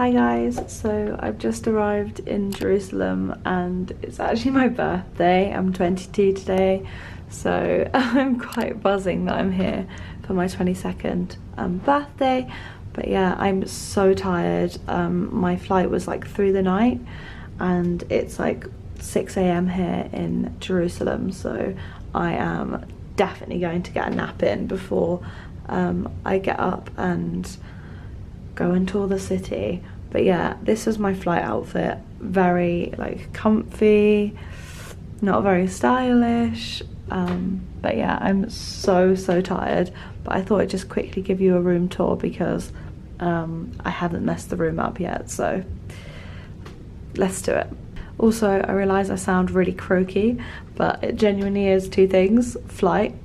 Hi guys, so I've just arrived in Jerusalem and it's actually my birthday. I'm 22 today, so I'm quite buzzing that I'm here for my 22nd birthday. But yeah, I'm so tired. My flight was like through the night and it's like 6 a.m. here in Jerusalem, so I am definitely going to get a nap in before I get up and go and tour the city. But yeah, this is my flight outfit. Very like comfy, not very stylish, but yeah, I'm so tired. But I thought I'd just quickly give you a room tour because I haven't messed the room up yet, so let's do it. Also, I realise I sound really croaky, but it genuinely is two things: flight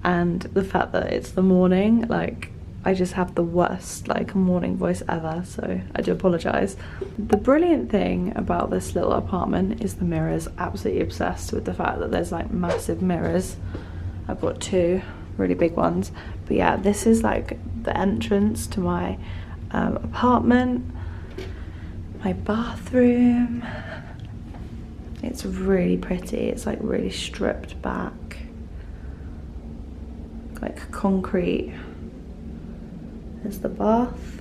and the fact that it's the morning. Like, I just have the worst like morning voice ever, so I do apologise. The brilliant thing about this little apartment is the mirrors. Absolutely obsessed with the fact that there's like massive mirrors. I've got two really big ones. But yeah, this is like the entrance to my apartment, my bathroom. It's really pretty. It's like really stripped back, like concrete. There's the bath,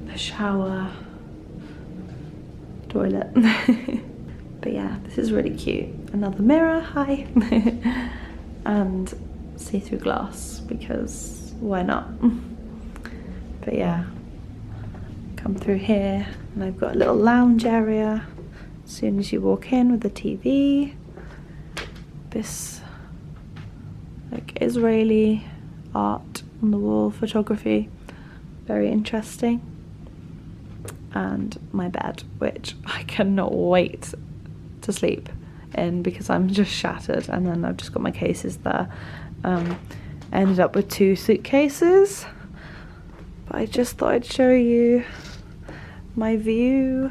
the shower, toilet. But yeah, this is really cute. Another mirror, hi. And see-through glass, because why not? But yeah, come through here and I've got a little lounge area as soon as you walk in with the TV. This like Israeli art on the wall, photography, very interesting. And my bed, which I cannot wait to sleep in because I'm just shattered. And then I've just got my cases there. Ended up with 2 suitcases, but I just thought I'd show you my view.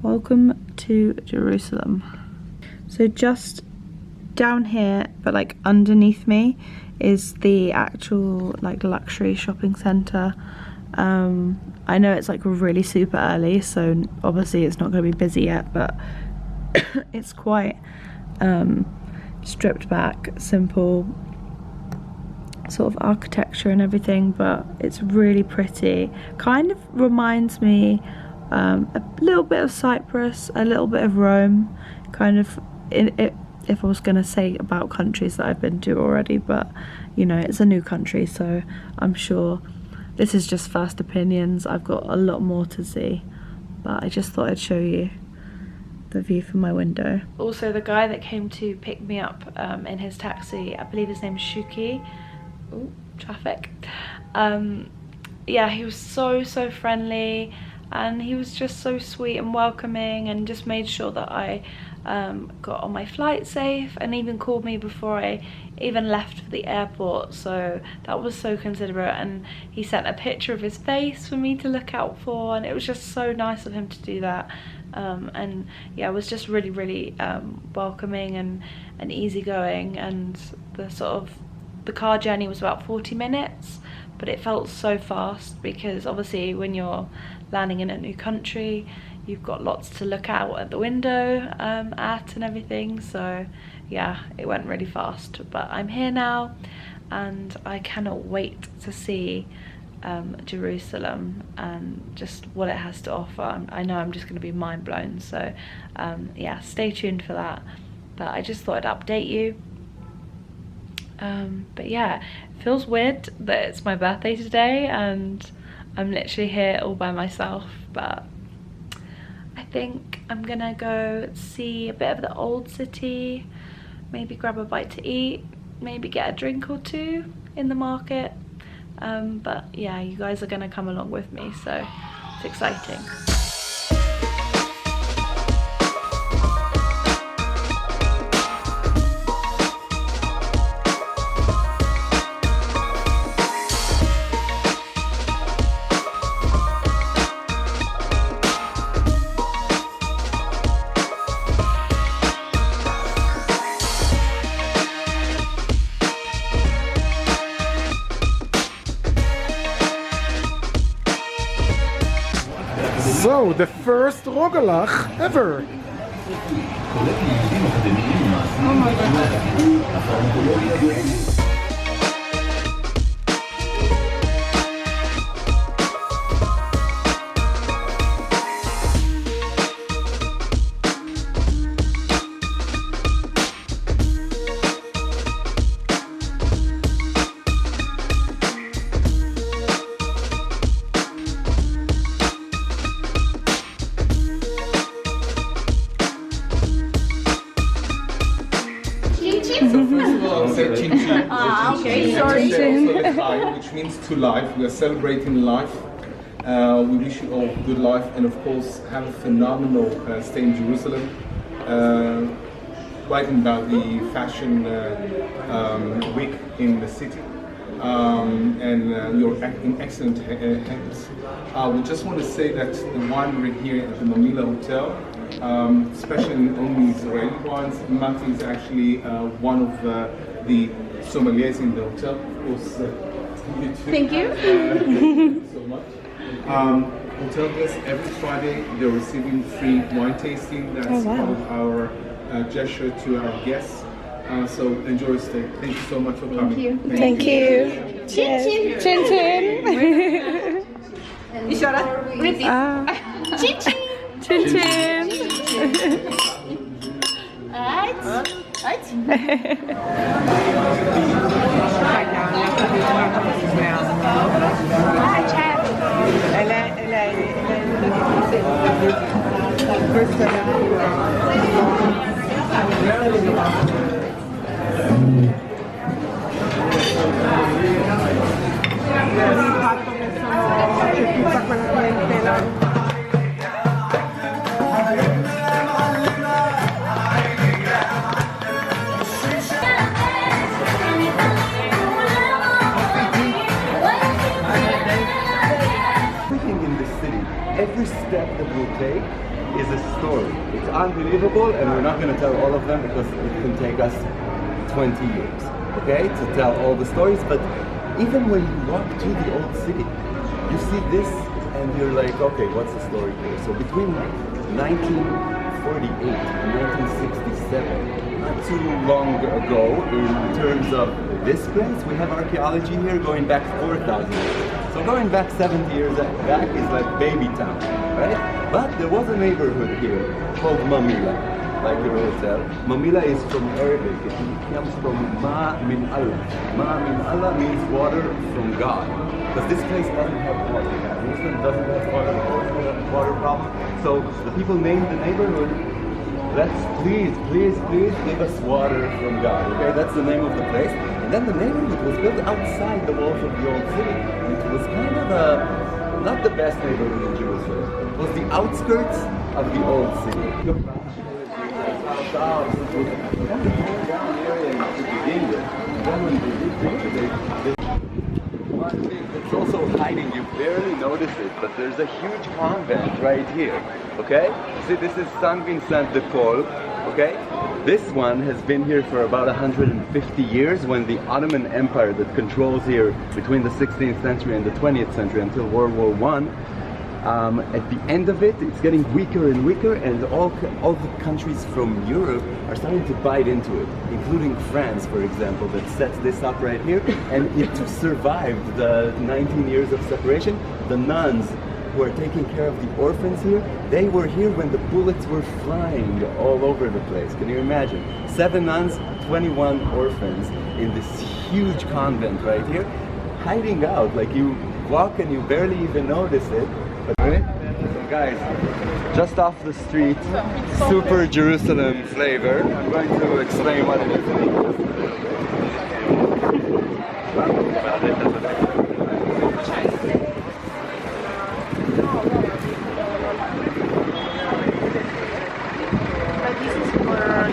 Welcome to Jerusalem. So just down here, but like underneath me, is the actual like luxury shopping centre. I know it's like really super early, so obviously it's not going to be busy yet, but it's quite stripped back, simple sort of architecture and everything, but it's really pretty. Kind of reminds me a little bit of Cyprus, a little bit of Rome, kind of if I was going to say about countries that I've been to already, but you know, it's a new country, so I'm sure this is just first opinions. I've got a lot more to see, but I just thought I'd show you the view from my window. Also, the guy that came to pick me up in his taxi, I believe his name's Shuk. Ooh, traffic. Yeah, he was so friendly, and he was just so sweet and welcoming, and just made sure that I got on my flight safe, and even called me before I even left for the airport, so that was so considerate. And he sent a picture of his face for me to look out for, and it was just so nice of him to do that. And yeah, it was just really welcoming and easygoing. And the car journey was about 40 minutes, but it felt so fast because obviously when you're landing in a new country, you've got lots to look out at the window at and everything. So yeah, it went really fast. But I'm here now and I cannot wait to see Jerusalem and just what it has to offer. I know I'm just going to be mind blown, so yeah, stay tuned for that. But I just thought I'd update you. But yeah, it feels weird that it's my birthday today and I'm literally here all by myself, but I think I'm gonna go see a bit of the old city, maybe grab a bite to eat, maybe get a drink or two in the market. But yeah, you guys are gonna come along with me, so it's exciting. So, the first rogalach ever. Oh my god. Okay, sorry. Which means to life. We are celebrating life. We wish you all good life, and of course have a phenomenal stay in Jerusalem. Writing about the fashion week in the city, and you're in excellent hands. We just want to say that the winery here at the Mamilla Hotel, especially only Israeli wines, Mati is actually one of the sommeliers in the hotel. Of course, you too. Thank you. Thank you so much. Hotel guests every Friday they're receiving free wine tasting. That's part of our gesture to our guests. So enjoy your stay. Thank you so much for coming. Thank you. Cheers. Chin chin. Chin chin. Chin chin. Every step that we'll take is a story. It's unbelievable, and we're not going to tell all of them because it can take us 20 years, okay, to tell all the stories. But even when you walk to the old city, you see this and you're like, okay, what's the story here? So between 1948 and 1967, not too long ago in terms of this place, we have archaeology here going back 4,000 years. So going back 70 years back is like baby town, right? But there was a neighborhood here called Mamilla, like your hotel. Mamilla is from Arabic. It comes from Ma min Allah. Ma min Allah means water from God. Because this place doesn't have water. Jerusalem doesn't have water problem. So the people named the neighborhood, let's please give us water from God. Okay, that's the name of the place. And then the neighborhood was built outside the walls of the old city. It was kind of not the best neighborhood in Jerusalem. It was the outskirts of the old city. One thing that's also hiding, you barely notice it, but there's a huge convent right here. Okay? See, this is San Vincent de Paul. Okay? This one has been here for about 150 years when the Ottoman Empire that controls here between the 16th century and the 20th century until World War I. At the end of it, it's getting weaker and weaker, and all the countries from Europe are starting to bite into it, including France, for example, that sets this up right here. And it survived the 19 years of separation. The nuns who are taking care of the orphans here, they were here when the bullets were flying all over the place. Can you imagine? 7 nuns, 21 orphans in this huge convent right here, hiding out. Like, you walk and you barely even notice it. But so guys, just off the street, super Jerusalem flavor. I'm going to explain what it is in English.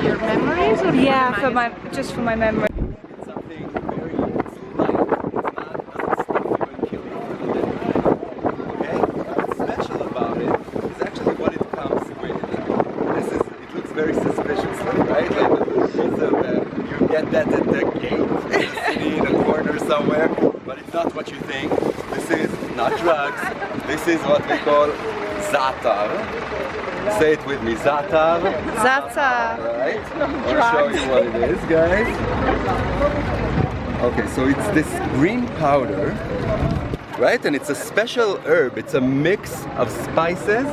Your memories, or yeah, just for my memory. It's something very light. It's not, doesn't stuff you and kill you for the dead. Okay? What's special about it is actually what it comes with. It looks very suspiciously, right? Like you get that at the gate in the city in a corner somewhere, but it's not what you think. This is not drugs. This is what we call Zatar. Say it with me, Zatar. Zata. Right? I'll show you what it is, guys. Okay, so it's this green powder, right? And it's a special herb. It's a mix of spices.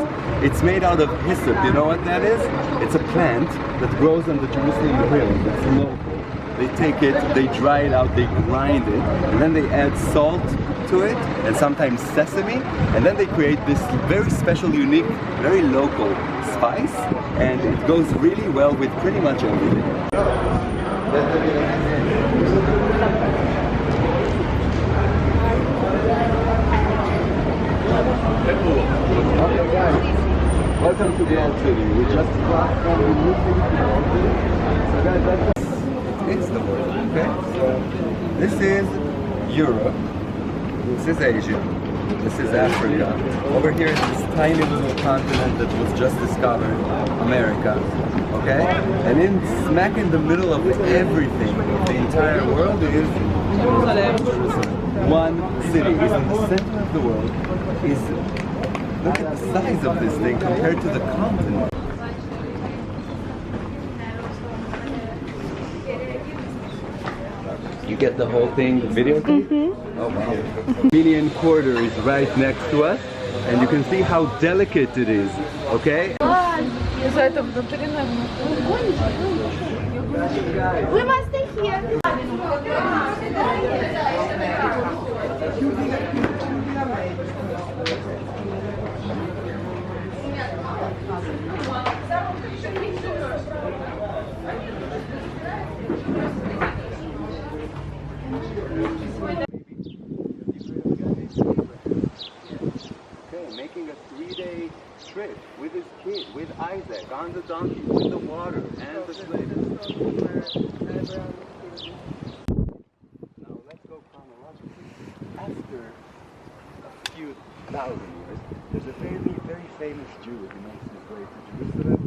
It's made out of hyssop. You know what that is? It's a plant that grows on the Jerusalem hills. It's local. They take it, they dry it out, they grind it, and then they add salt to it, and sometimes sesame, and then they create this very special, unique, very local spice, and it goes really well with pretty much everything. Okay guys, welcome to the Old City. We just crossed from the new city to the Old City. So guys, that's it's the world, okay? So this is Europe, this is Asia, this is Africa. Over here is this tiny little continent that was just discovered, America, okay? And in smack in the middle of everything, the entire world is Jerusalem. One city is in the center of the world. Look at the size of this thing compared to the continent. You get the whole thing videotaped? Oh wow. Armenian quarter is right next to us, and you can see how delicate it is, okay? We must stay here. Okay, making a 3-day trip with his kid, with Isaac, on the donkey, with the water and the sled. Now let's go chronologically. After a few thousand years, there's a very, very famous Jew who makes his way to Jerusalem.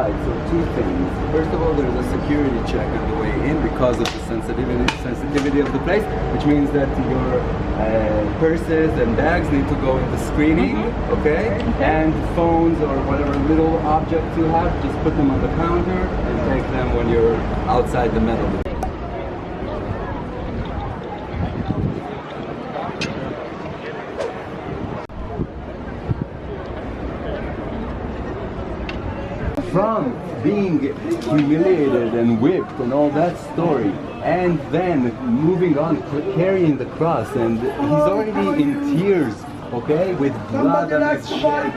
So two things. First of all, there's a security check on the way in because of the sensitivity of the place, which means that your purses and bags need to go in the screening, okay? And phones or whatever little objects you have, just put them on the counter and take them when you're outside the metal. From being humiliated and whipped and all that story, and then moving on, carrying the cross, and he's already in tears, okay, with blood on his shirt,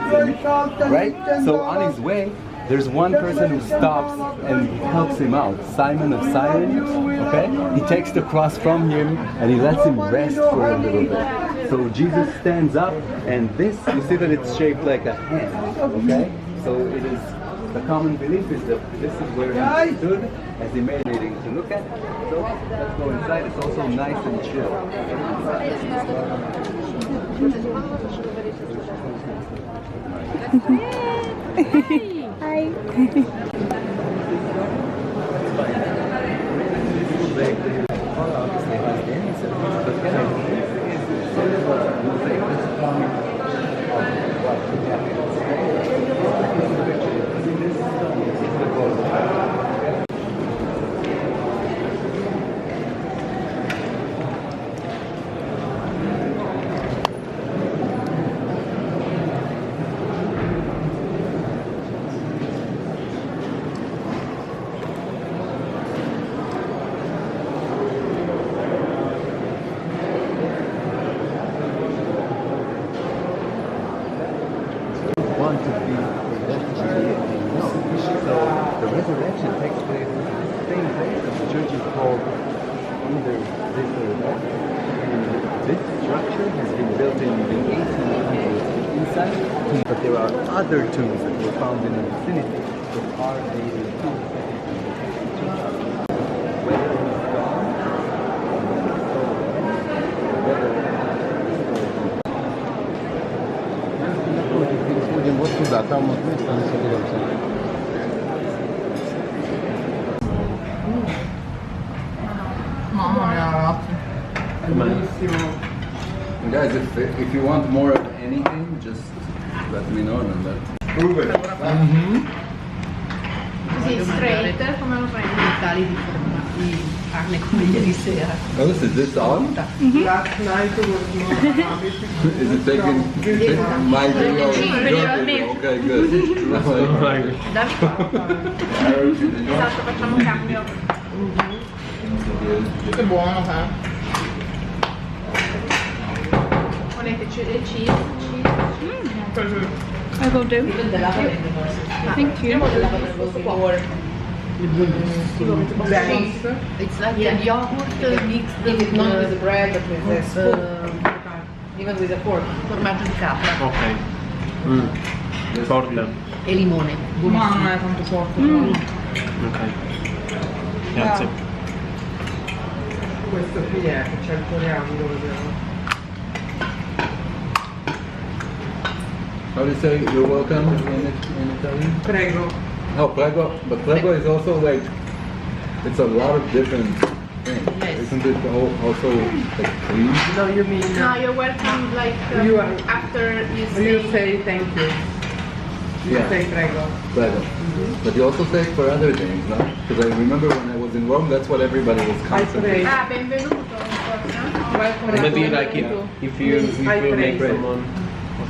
right? So on his way, there's one person who stops and helps him out, Simon of Cyrene, okay? He takes the cross from him and he lets him rest for a little bit. So Jesus stands up, and this, you see that it's shaped like a hand, okay? So it is. The common belief is that this is where he stood as he made meeting to look at. So let's go inside. It's also nice and chill. But there are other tombs that were found in the vicinity that are dated to whether he's gone, מאוד סעודה, מאוד מסתכל על Guys, if you want more of anything, just let me know and that. Prove it. Così straight, come lo fai? Tali di carne come ieri sera. Oh, is this on? Last night was more Is it taking my video? Okay, good. Dammi qua. Esatto, facciamo cambio. Che buono, eh? Volete cheese? I will do. Thank you. It's like a yogurt mixed with Not with the bread, but with the spoon. Even with the fork. formaggio di capra Ok. Forte. e limone. Mamma, è tanto forte. Ok. Grazie. Questo qui è, c'è il coriandolo, vediamo. How do you say you're welcome in Italian? Prego. Oh, prego. But prego is also like, it's a lot of different things. Yes. Isn't it also like please? No, you mean No, you're welcome like You are- after you you say. say thank you. You Yeah. say prego. Prego. But you also say it for other things, no? Because I remember when I was in Rome, that's what everybody was I constantly. pray. Ah, benvenuto. No? Welcome. Maybe like if you make pray. someone,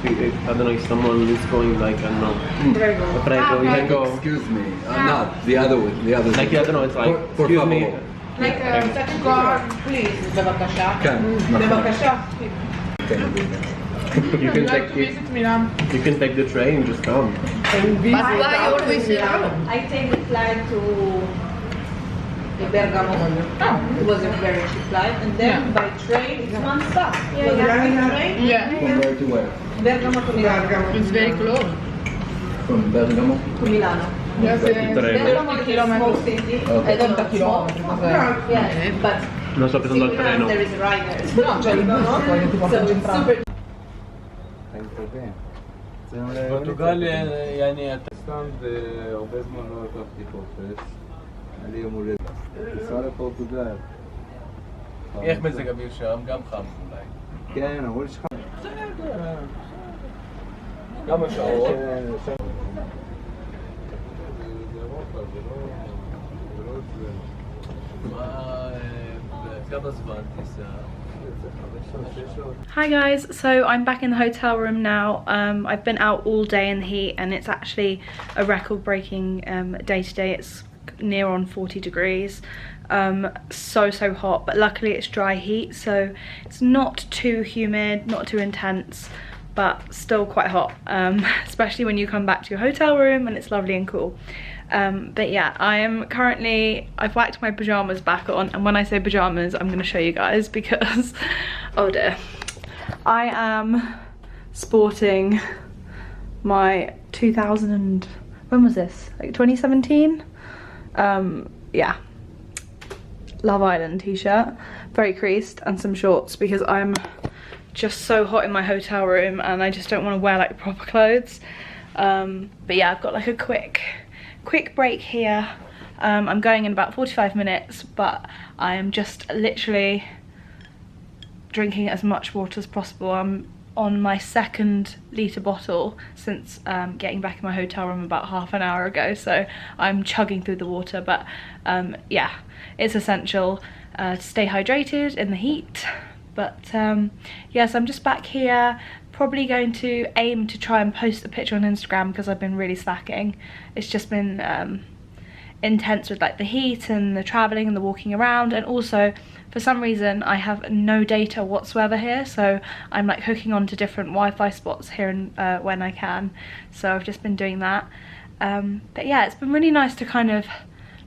I don't know, if someone is going like, I don't know, Prego. prego, you can go. Excuse me. Not the other one. The other Like, thing. I don't know, it's like, Por excuse me. favor. Like God, please, bevakasha. Can. Bevakasha. You can take Milan. you can take the train and just come. But why always in Rome? I take the flight to Bergamo. It was a very cheap flight, and then by train it's non-stop. Yeah, Was yeah. it train? Yeah. From where to where? Bergamo to Milano. It's very close. From Bergamo? To Milano. Yes, Bergamo is a small city. I don't know, small. Yeah, but Non so che sono dal treno. there is riders. No, c'è il bus, poi ti porta So in it's centrale. super. פורטוגל, יעני הטסטן והרבה זמן לא לקחתי חופש. היה לי יום הולדת. נסע לפורטוגל. איך מזג אוויר שם? גם חם אולי. כן, אמרו לי שחם. כמה שעות? זה אירופה, זה לא אצלנו. כמה זמן טיסה? Hi guys, so I'm back in the hotel room now. I've been out all day in the heat and it's actually a record-breaking day today. It's near on 40 degrees. So hot, but luckily it's dry heat, so it's not too humid, not too intense, but still quite hot, especially when you come back to your hotel room and it's lovely and cool. But yeah, I've whacked my pajamas back on, and when I say pajamas, I'm going to show you guys because, oh dear, I am sporting my 2000, when was this? Like 2017? Yeah, Love Island t-shirt, very creased, and some shorts because I'm just so hot in my hotel room and I just don't want to wear like proper clothes. But yeah, I've got like a quick break here. I'm going in about 45 minutes, but I am just literally drinking as much water as possible. I'm on my 2nd litre bottle since getting back in my hotel room about half an hour ago, so I'm chugging through the water. But yeah, it's essential to stay hydrated in the heat. But yes, I'm just back here, probably going to aim to try and post a picture on Instagram because I've been really slacking. It's just been intense with like the heat and the traveling and the walking around, and also for some reason I have no data whatsoever here, so I'm like hooking on to different Wi-Fi spots here and when I can, so I've just been doing that. But yeah, it's been really nice to kind of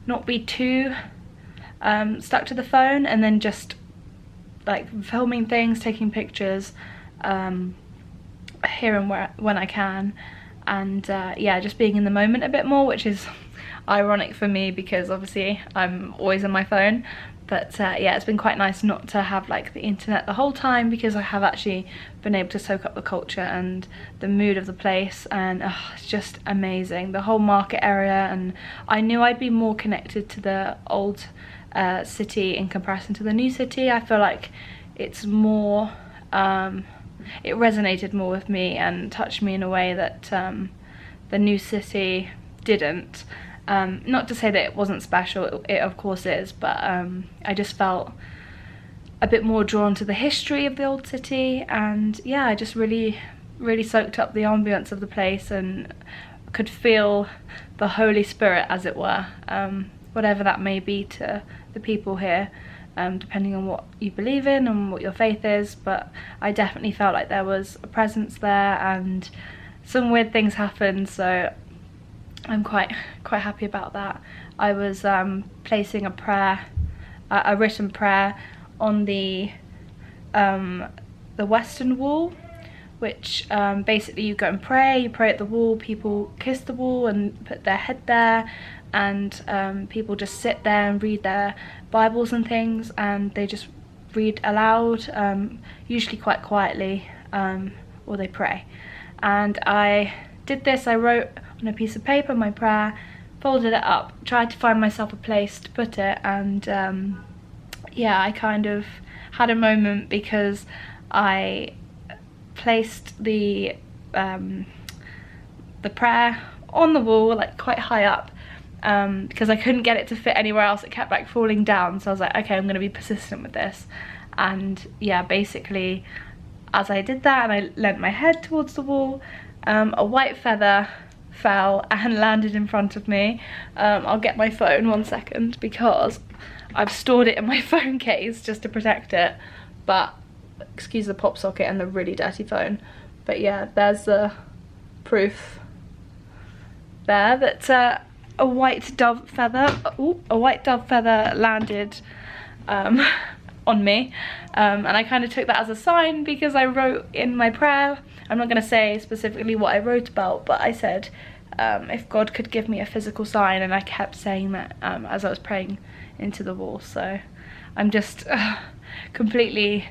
not be too stuck to the phone, and then just like filming things, taking pictures here and when I can. and yeah, just being in the moment a bit more, which is ironic for me because obviously I'm always on my phone. But yeah, it's been quite nice not to have like the internet the whole time, because I have actually been able to soak up the culture and the mood of the place, and it's just amazing, the whole market area. And I knew I'd be more connected to the old city in comparison to the new city. I feel like it's more, it resonated more with me and touched me in a way that the new city didn't. Not to say that it wasn't special, it of course is, but I just felt a bit more drawn to the history of the old city. And yeah, I just really soaked up the ambience of the place and could feel the Holy Spirit, as it were, whatever that may be to the people here, depending on what you believe in and what your faith is. But I definitely felt like there was a presence there, and some weird things happened, so I'm quite happy about that. I was placing a prayer, a written prayer, on the western wall, which basically you go and you pray at the wall, people kiss the wall and put their head there, and people just sit there and read their Bibles and things, and they just read aloud, usually quite quietly, or they pray. And I did this. I wrote on a piece of paper my prayer, folded it up, tried to find myself a place to put it, and yeah, I kind of had a moment because I placed the prayer on the wall, like quite high up, because I couldn't get it to fit anywhere else. It kept like falling down, so I was like, okay, I'm going to be persistent with this. And yeah, basically as I did that and I leant my head towards the wall, a white feather fell and landed in front of me. I'll get my phone 1 second because I've stored it in my phone case just to protect it, but excuse the pop socket and the really dirty phone. But yeah, there's the proof there that a white dove feather landed on me, and I kind of took that as a sign, because I wrote in my prayer, I'm not going to say specifically what I wrote about, but I said if God could give me a physical sign, and I kept saying that as I was praying into the wall. So I'm just completely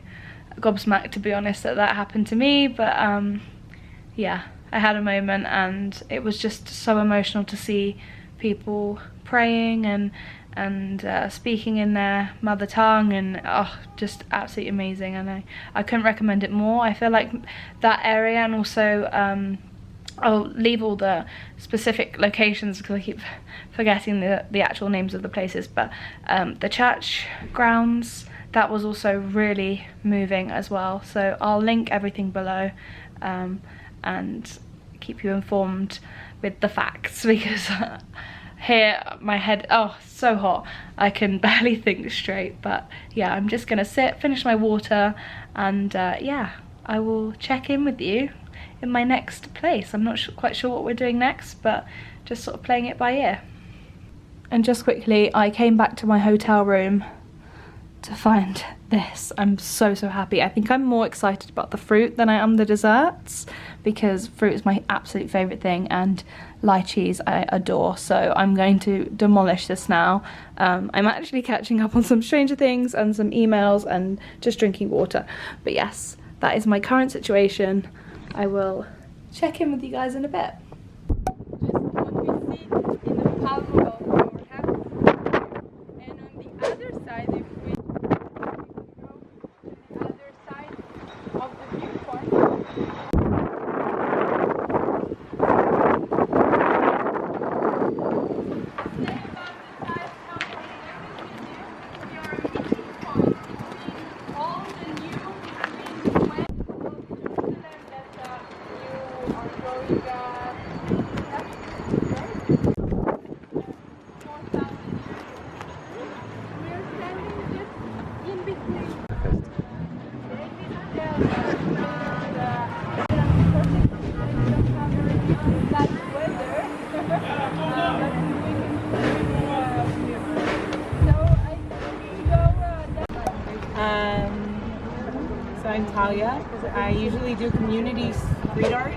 gobsmacked, to be honest, that that happened to me. But yeah, I had a moment, and it was just so emotional to see people praying and speaking in their mother tongue, and just absolutely amazing. And I couldn't recommend it more. I feel like that area, and also I'll leave all the specific locations because I keep forgetting the actual names of the places, but the church grounds, that was also really moving as well. So I'll link everything below and keep you informed with the facts, because here my head, so hot, I can barely think straight. But yeah, I'm just gonna sit, finish my water, and yeah, I will check in with you in my next place. I'm not quite sure what we're doing next, but just sort of playing it by ear. And just quickly, I came back to my hotel room to find this. I'm so happy. I think I'm more excited about the fruit than I am the desserts, because fruit is my absolute favourite thing, and lychees I adore. So I'm going to demolish this now. I'm actually catching up on some Stranger Things and some emails and just drinking water. But yes, that is my current situation. I will check in with you guys in a bit. So I'm Talia. I usually do community street art.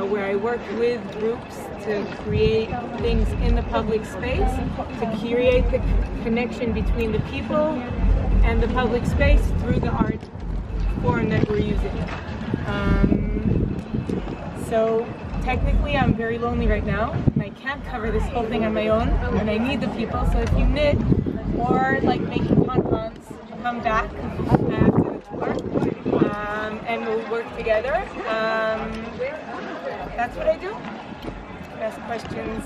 where I work with groups to create things in the public space, to create the connection between the people and the public space through the art form that we're using. So technically I'm very lonely right now, and I can't cover this whole thing on my own, and I need the people. So if you knit or like making pompons, come back after the tour, and we'll work together. That's what I do. Ask questions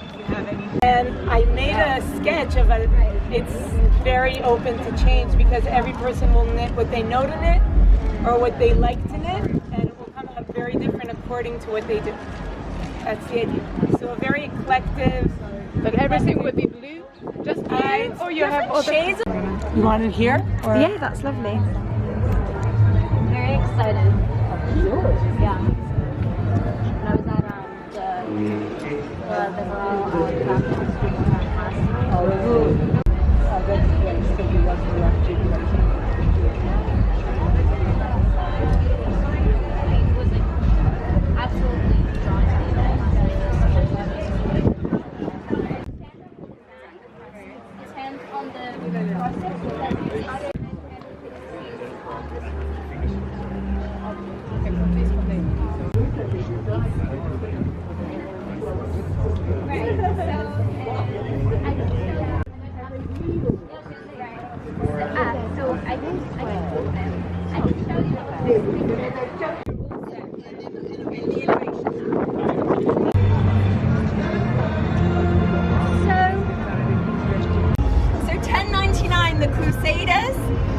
if you have any. And I made a sketch of it. It's very open to change because every person will knit what they know to knit or what they like to knit, and it will come out very different according to what they do. That's the idea. So a very eclectic. But everything would be blue? Just blue? Or you have other shades? You want it here? Or? Yeah, that's lovely. Very excited. Yeah. When I was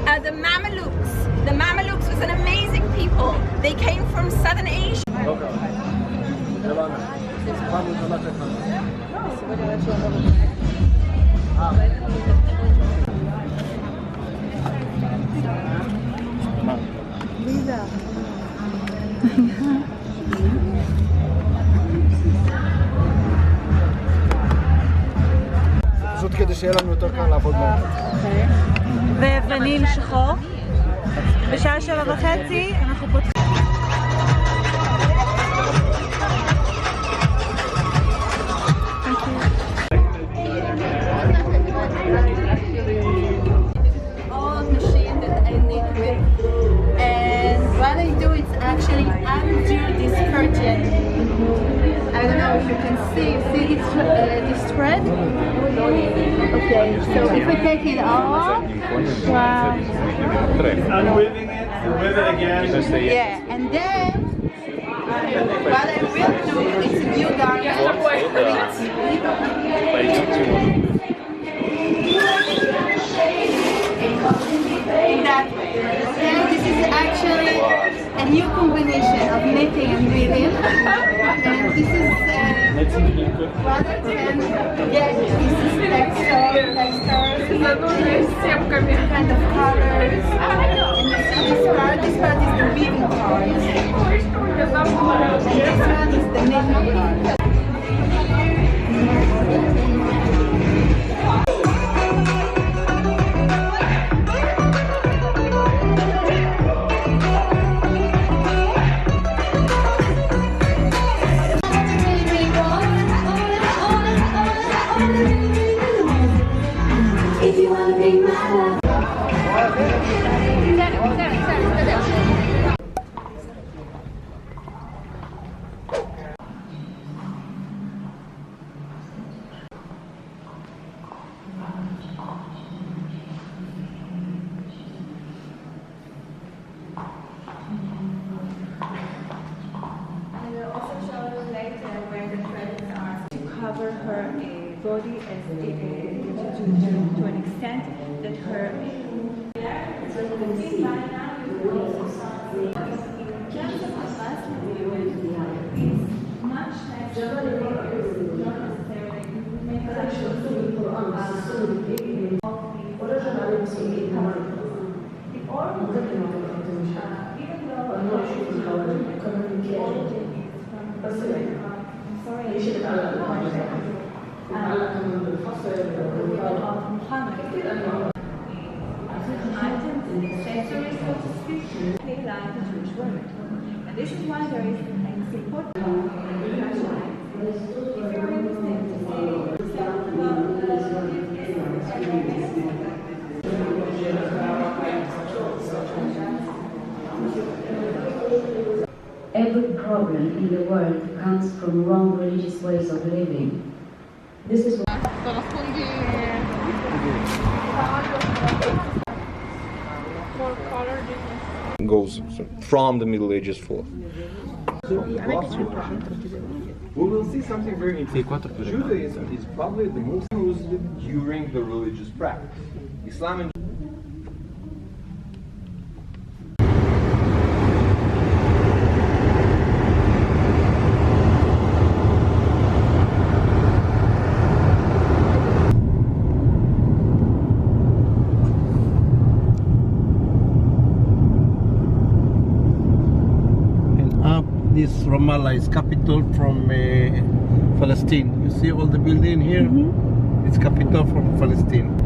at the Mamelukes. The Mamelukes was an amazing people. They came from Southern Asia. פשוט כדי שיהיה לנו יותר קל לעבוד מהר. ופניל שחור. בשעה 7:30 אנחנו פותחים. All machine that I knit with, and what I do is actually undo this curtain. I don't know if you can see this thread. Okay, so if we take it off, wow. Unweaving it, weave it again. Yeah, and then what I will do is a new garment that way. Okay, this is actually a new combination of knitting and weaving, and this is what I can get. This is textile, kind of colors, and this part is the weaving part, and this one is the knitting part. Cover her body as to an extent that her and this is why there is Every problem in the world comes from wrong religious ways of living. This is what goes from the Middle Ages forth. We will see something very interesting. Judaism is probably the most used during the religious practice. Islam and this Ramallah is capital from Palestine. You see all the building here? It's capital from Palestine.